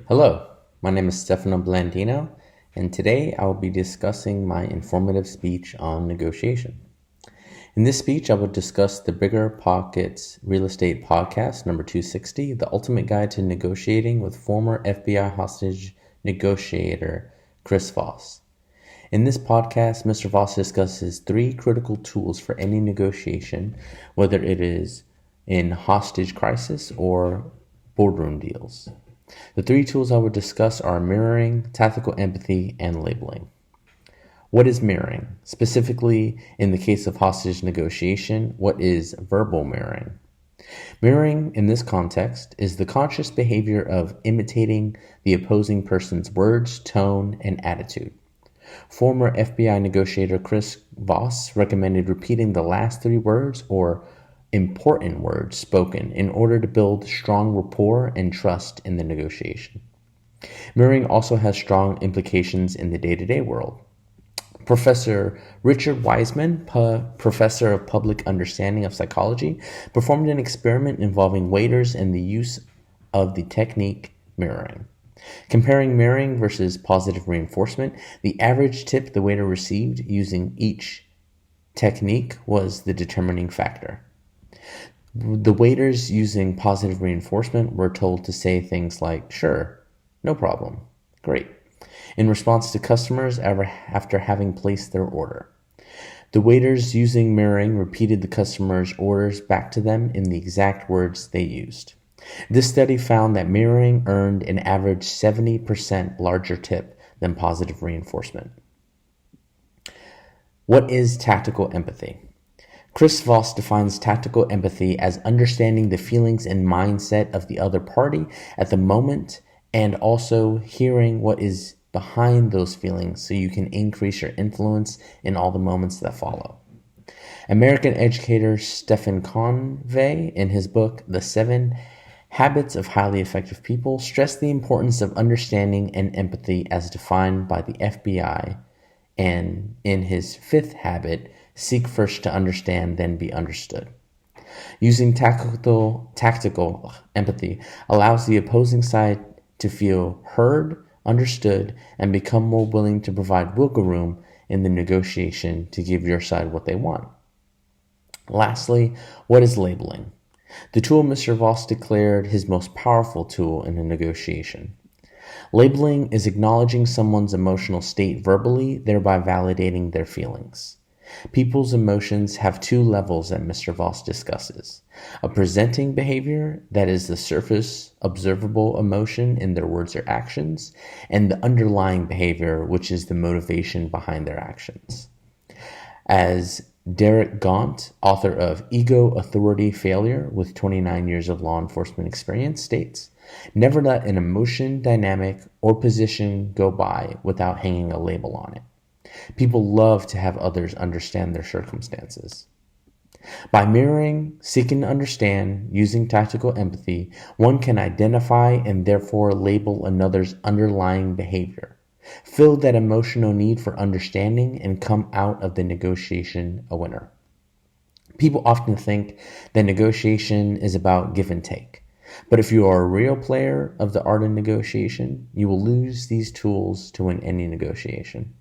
Hello, my name is Stefano Blandino, and today I will be discussing my informative speech on negotiation. In this speech, I will discuss the Bigger Pockets Real Estate Podcast, number 260, The Ultimate Guide to Negotiating with former FBI hostage negotiator Chris Voss. In this podcast, Mr. Voss discusses 3 critical tools for any negotiation, whether it is in hostage crisis or boardroom deals. The 3 tools I will discuss are mirroring, tactical empathy, and labeling. What is mirroring? Specifically, in the case of hostage negotiation, what is verbal mirroring? Mirroring, in this context, is the conscious behavior of imitating the opposing person's words, tone, and attitude. Former FBI negotiator Chris Voss recommended repeating the last 3 words or important words spoken in order to build strong rapport and trust in the negotiation. Mirroring also has strong implications in the day-to-day world. Professor Richard Wiseman, professor of public understanding of psychology, performed an experiment involving waiters and the use of the technique mirroring. Comparing mirroring versus positive reinforcement, the average tip the waiter received using each technique was the determining factor. The waiters using positive reinforcement were told to say things like, "Sure, no problem, great," in response to customers after having placed their order. The waiters using mirroring repeated the customer's orders back to them in the exact words they used. This study found that mirroring earned an average 70% larger tip than positive reinforcement. What is tactical empathy? Chris Voss defines tactical empathy as understanding the feelings and mindset of the other party at the moment and also hearing what is behind those feelings so you can increase your influence in all the moments that follow. American educator Stephen Convey, in his book, The 7 Habits of Highly Effective People, stressed the importance of understanding and empathy as defined by the FBI, and in his 5th habit, seek first to understand, then be understood. Using tactical empathy allows the opposing side to feel heard, understood, and become more willing to provide wiggle room in the negotiation to give your side what they want. Lastly, what is labeling? The tool Mr. Voss declared his most powerful tool in a negotiation. Labeling is acknowledging someone's emotional state verbally, thereby validating their feelings. People's emotions have 2 levels that Mr. Voss discusses: a presenting behavior, that is the surface observable emotion in their words or actions, and the underlying behavior, which is the motivation behind their actions. As Derek Gaunt, author of Ego, Authority, Failure, with 29 years of law enforcement experience, states, "Never let an emotion, dynamic, or position go by without hanging a label on it. People love to have others understand their circumstances." By mirroring, seeking to understand, using tactical empathy, one can identify and therefore label another's underlying behavior, fill that emotional need for understanding, and come out of the negotiation a winner. People often think that negotiation is about give and take. But if you are a real player of the art of negotiation, you will use these tools to win any negotiation.